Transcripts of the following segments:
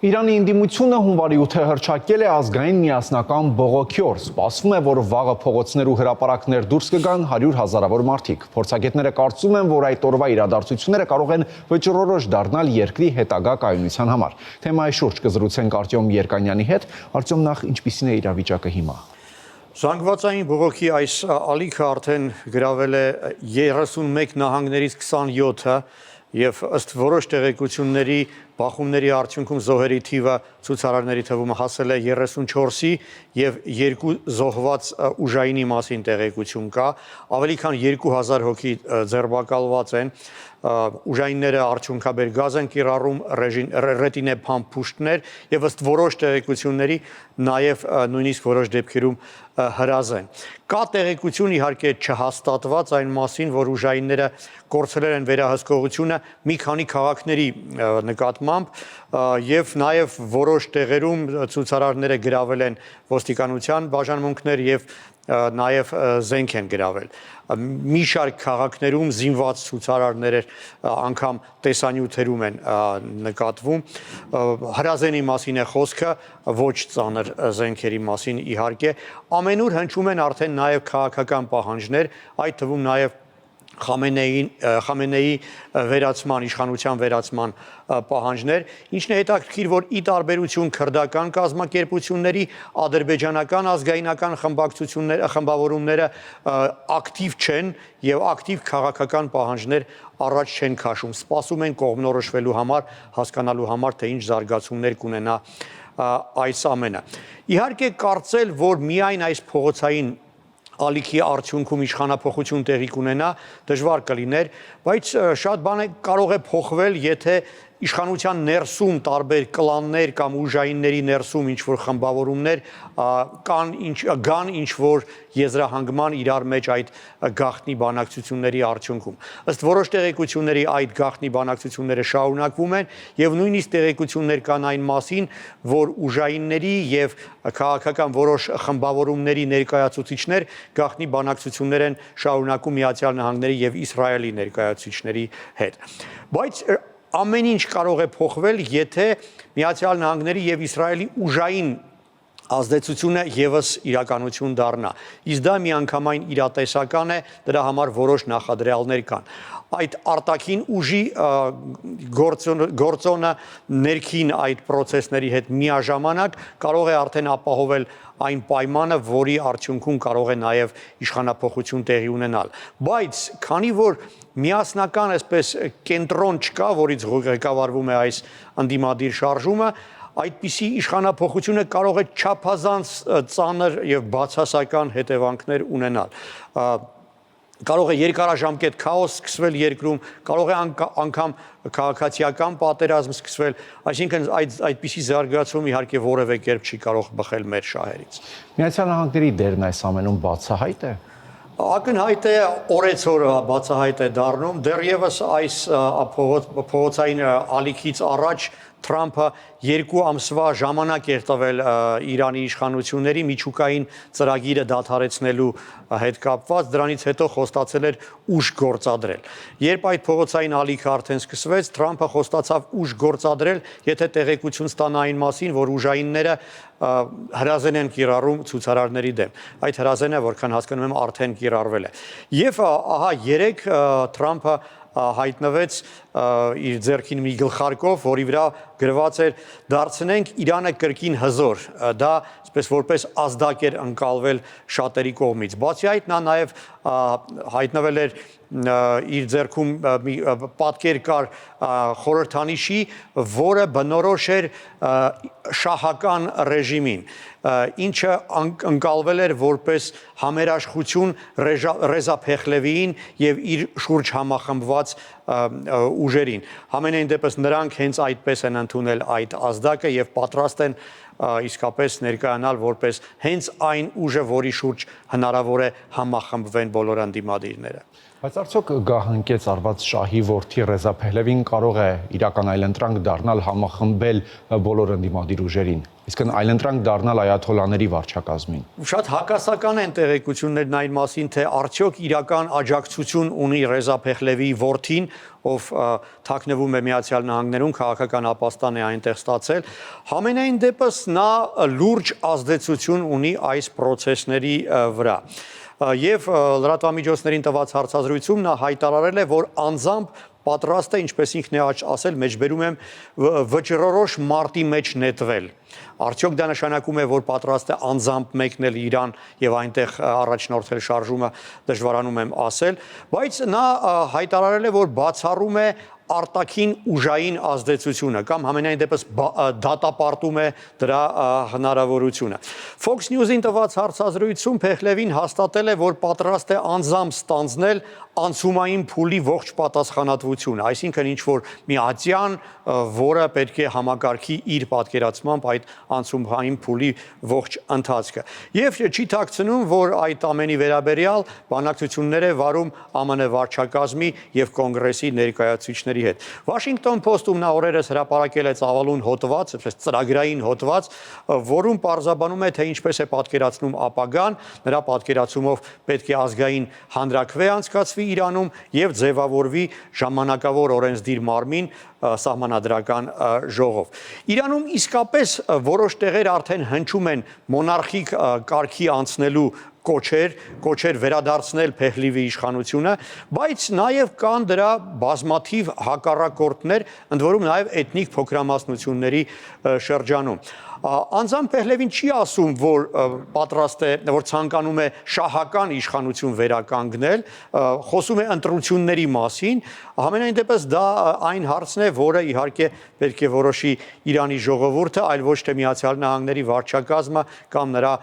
Իրանի ընդդիմությունը հունվարի 8-ը հռչակել է ազգային միասնական բողոքի օր։ Սպասվում է, որ վաղը փողոցներ ու հրապարակներ դուրս կգան 100 հազարավոր մարդիկ։ Փորձագետները կարծում են, որ այդ օրվա իրադարձությունները կարող են վճռորոշ դառնալ երկրի հետագա կայունության համար։ Թեմայի շուրջ կզրուցենք Արտյոմ Երկանյանի հետ։ Արտյոմ, նախ ինչպիսին է իրավիճակը հիմա։ Զանգվածային բողոքի այս ալիքը արդեն գրավել է 31 նահանգներից 27-ը եւ ըստ որոշ տեղեկությունների բախումների արդյունքում զոհերի թիվը ցուցարարների թվումը հասել է 34-ի եւ 2 զոհված ուժայինի մասին տեղեկություն կա, ավելի քան 2000 հոգի ձերբակալված են, ուժայինները արդյունքաբեր գազ են կիրառում, ռետինե փամփուշտներ եւ ըստ որոշ տեղեկությունների նաեւ նույնիսկ որոշ դեպքերում հրազ են։ Կա տեղեկություն իհարկե չհաստատված այն մասին, որ ուժայինները կորցրել են վերահսկողությունը մի քանի քաղաքների նկատմամբ եւ նաեւ որոշ տեղերում ցուցարարները գրավել են ոստիկանության բաժանմունքներ եւ նաեւ զենք են գրավել։ Մի շարք քաղաքներում զինված ցուցարարներ անգամ տեսանյութերում են նկատվում։ Հրազենի մասին է խոսքը, ոչ ծանր զենքերի մասին իհարկե։ Ամենուր հնչում են արդեն նաեւ քաղաքական պահանջներ, այդ թվում նաեւ Խամենեի վերացման, իշխանության վերացման պահանջներ, ինչն է հետաքրքիր, որ ի տարբերություն քրդական կազմակերպությունների ադրբեջանական ազգայնական խմբավորումները ակտիվ չեն եւ ակտիվ քաղաքական պահանջներ առաջ չեն քաշում, սպասում են կողմնորոշվելու համար, հասկանալու համար, թե ինչ զարգացումներ կունենա այս ամենը։ Իհարկե կարծել, որ միայն այս փողոցային ալիքի արդյունքում իշխանափոխություն տեղի կունենա, դժվար կլիներ, բայց շատ բան կարող է փոխվել, եթե իշխանության ներսում տարբեր կլաններ կամ ուժայինների ներսում ինչ-որ խմբավորումներ գան ինչ-որ եզրահանգման իրար մեջ այդ գաղտնի բանակցությունների արդյունքում։ Ըստ որոշ տեղեկությունների այդ գաղտնի բանակցությունները շարունակվում են եւ նույնիսկ տեղեկություններ կան այն մասին, որ ուժայինների եւ քաղաքական որոշ խմբավորումների ներկայացուցիչներ գաղտնի բանակցություններ են շարունակում Միացյալ Նահանգների եւ Իսրայելի ներկայացուցիչների հետ։ Բայց ամեն ինչ կարող է փոխվել, եթե Միացյալ Նահանգների եւ Իսրայելի ուժային ազդեցությունը եւս իրականություն դառնա։ Իսկ դա միանգամայն իրատեսական է, դրա համար որոշ նախադրյալներ կան։ Այդ արտաքին ուժի գործոնը ներքին այդ process-ների հետ միաժամանակ կարող է արդեն ապահովել այն պայմանը, որի արդյունքում կարող է նաև իշխանափոխություն տեղի ունենալ։ Բայց քանի որ միասնական այսպես կենտրոն չկա, որից ղեկավարվում է այս ընդդիմադիր շարժումը, այդպիսի իշխանափոխությունը կարող է չափազանց ծանր եւ բացասական հետևանքներ ունենալ։ Կարող է երկարաժամկետ քաոս սկսվել երկրում, կարող է անգամ քաղաքացիական պատերազմ սկսվել, այսինքն այդպիսի զարգացում իհարկե որևէ կերպ չի կարող բխել մեր շահերից։ Միացյալ Նահանգների դերն այս ամենում բացահայտ է։ Ակնհայտ է, օրեցօր բացահայտ է դառնում, դեռևս այս փողոցային ալիքից առաջ Թրամփը 2 ամսվա ժամանակ էր տվել Իրանի իշխանությունների միջուկային ծրագիրը դադարեցնելու հետ կապված, դրանից հետո խոստացել էր ուժ գործադրել։ Երբ այդ փողոցային ալիքը արդեն սկսվեց, Թրամփը խոստացավ ուժ գործադրել, եթե տեղեկություն ստանա այն մասին, որ ուժայինները հրազեն են կիրառում ցուցարարների դեմ։ Այդ հրազենը, որքան հասկանում եմ, արդեն կիրառվել է։ Եվ ահա 3 Թրամփը հայտնվեց իր ձեռքին մի գլխարկով, որի վրա գրված էր դարձնենք Իրանը կրկին հզոր, դա այսպես որպես ազդակ էր ընկալվել շատերի կողմից։ Բացի այդ նա նաև հայտնվել էր իր ձեռքում մի պատկեր կար խորհրդանիշի, որը բնորոշ էր շահական ռեժիմին, ինչը ընկալվել էր որպես համերաշխություն Ռեզա Փեխլևիին եւ իր շուրջ համախմբված ուժերին։ Համենայն դեպս նրանք հենց այդպես են ընդունել այդ ազդակը եւ պատրաստ են իսկապես ներկայանալ որպես հենց այն ուժը, որի շուրջ հնարավոր է համախմբվեն բոլոր ընդդիմադիրները։ Բայց արդյոք գահընկեց արված շահի որդի Ռեզա Փեհլևին կարող է իրական այլընտրանք դառնալ համախմբել բոլոր ընդդիմադիր ուժերին, իսկ այլընտրանք դառնալ այաթոլաների վարչակազմին։ Շատ հակասական են տեղեկություններն այն մասին, թե արդյոք իրական աջակցություն ունի Ռեզա Փեհլևիի որդին, ով թաքնվում է Միացյալ Նահանգներում, քաղաքական ապաստան է այնտեղ ստացել։ Համենայն դեպս նա լուրջ ազդեցություն ունի այս process-ների վրա։ Եվ լրատվամիջոցներին տված հարցազրույցում նա հայտարարել է, որ անձամբ պատրաստ է, ինչպես ինքն է ասել, մեջբերում եմ վճռորոշ մարտի մեջ նետվել։ Արդյոք դա նշանակում է, որ պատրաստ է անձամբ մեկնել Իրան եւ այնտեղ առաջնորդել շարժումը, դժվարանում եմ ասել, բայց նա հայտարարել է, որ բացառում է արտաքին ուժային ազդեցությունը կամ համենայն դեպս դատապարտում է դրա հնարավորությունը։ Fox News-ին տված հարցազրույցում Փեխլևին հաստատել է, որ պատրաստ է անձամբ ստանձնել անցումային փուլի ողջ պատասխանատվությունը, այսինքն ինչ որ մի ատյան, որը պետք է համակարգի իր պատկերացմամբ այդ անցումային փուլի ողջ ընթացքը։ Եվ չի թաքցնում, որ այդ ամենի վերաբերյալ բանակցություններ է վարում ԱՄՆ վարչակազմի եւ կոնգրեսի ներկայացուցիչների հետ։ Washington Post-ում նա օրերս հրապարակել է ծավալուն հոդված, այսպես ծրագրային հոդված, որում պարզաբանում է, թե ինչպես է պատկերացնում ապագան, նրա պատկերացումով պետք է ազգային հանրաքվե անցկացվի Իրանում եւ ձևավորվի ժամանակավոր օրենսդիր մարմին սահմանադրական ժողով։ Իրանում իսկապես որոշ տեղեր արդեն հնչում են մոնարխիկ կարգի անցնելու կոչեր վերադարձնել Փեխլիվի իշխանությունը, բայց նաև կան դրա բազմաթիվ հակառակորդներ, ընդ որում նաև էթնիկ փոքրամասնությունների շրջանում։ Անձամբ Փեխլևին չի ասում, որ պատրաստ է, որ ցանկանում է շահական իշխանություն վերականգնել, խոսում է ընտրությունների մասին, համենայն դեպս դա այն հարցն է, որը իհարկե պետք է որոշի Իրանի ժողովուրդը, այլ ոչ թե Միացյալ Նահանգների վարչակազմը կամ նրա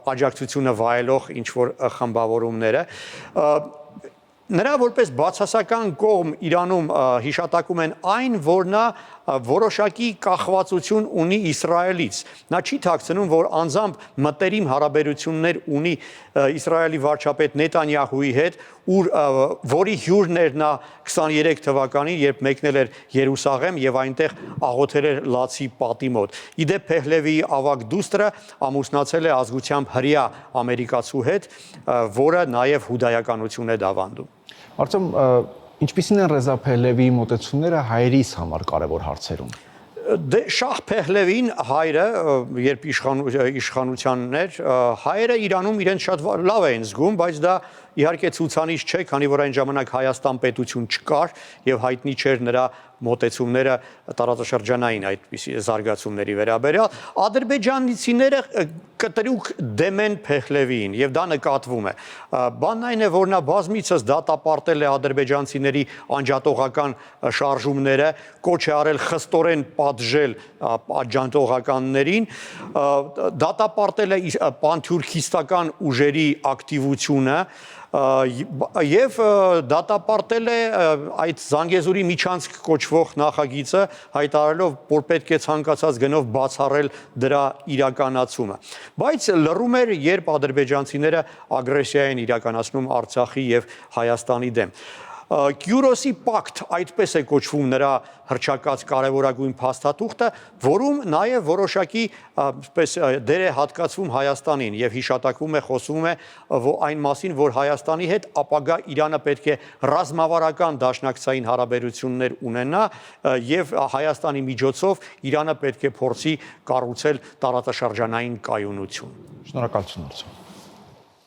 աջակցությունը վայելող ինչ-որ խմբավորումները։ Նրա որպես բացասական կողմ Իրանում հիշատակում են այն, որ նա որոշակի կախվածություն ունի Իսրայելից։ Նա չի թաքցնում, որ անձամբ մտերիմ հարաբերություններ ունի Իսրայելի վարչապետ Նետանյահուի հետ, որի հյուրն էր նա 23 թվականին, երբ մեկնել էր Երուսաղեմ եւ այնտեղ աղոթել էր Լացի պատի մոտ։ Իդեպ Փեխլևիի ավագ դուստրը ամուսնացել է ազգությամբ հրեա ամերիկացու հետ, որը նաեւ հուդայականություն է դավանդում։ Արդյոք ինչպիսին են Ռեզա Փեհլևիի մոտեցումները հայերիս համար կարևոր հարցերում։ Դե Շահ Փեհլևին հայրը, երբ իշխանությանն էր, հայերը Իրանում իրենց շատ լավ էին զգում, բայց դա իհարկե ցուցանիշ չէ, քանի որ այն ժամանակ Հայաստան պետություն չկար եւ հայտնի չէր նրա մոտեցումները տարածաշրջանային այդպիսի զարգացումների վերաբերյալ։ Ադրբեջանցիները կտրուկ դեմ են Փեխլևիին եւ դա նկատվում է։ Բանն այն է, որ նա բազմիցս դատապարտել է ադրբեջանցիների անջատողական շարժումները, կոչ է արել խստորեն պատժել աջակցողականներին, դատապարտել է պանթյուրքիստական ուժերի ակտիվությունը եւ դատապարտել է այդ Զանգեզուրի միջանցք կոչվող նախագիծը, հայտարարելով, որ պետք է ցանկացած գնով բացառել դրա իրականացումը։ Բայց լռում էր, երբ ադրբեջանցիները ագրեսիա են իրականացնում Արցախի եւ Հայաստանի դեմ։ Կյուրոսի պակտ, այդպես է կոչվում նրա հռչակած կարևորագույն փաստաթուղթը, որում նաև որոշակի դեր է հատկացվում Հայաստանին եւ հիշատակվում է, խոսվում է այն մասին, որ Հայաստանի հետ ապագա Իրանը պետք է ռազմավարական դաշնակցային հարաբերություններ ունենա եւ Հայաստանի միջոցով Իրանը պետք է փորձի կառուցել տարածաշրջանային կայունություն։ Շնորհակալություն։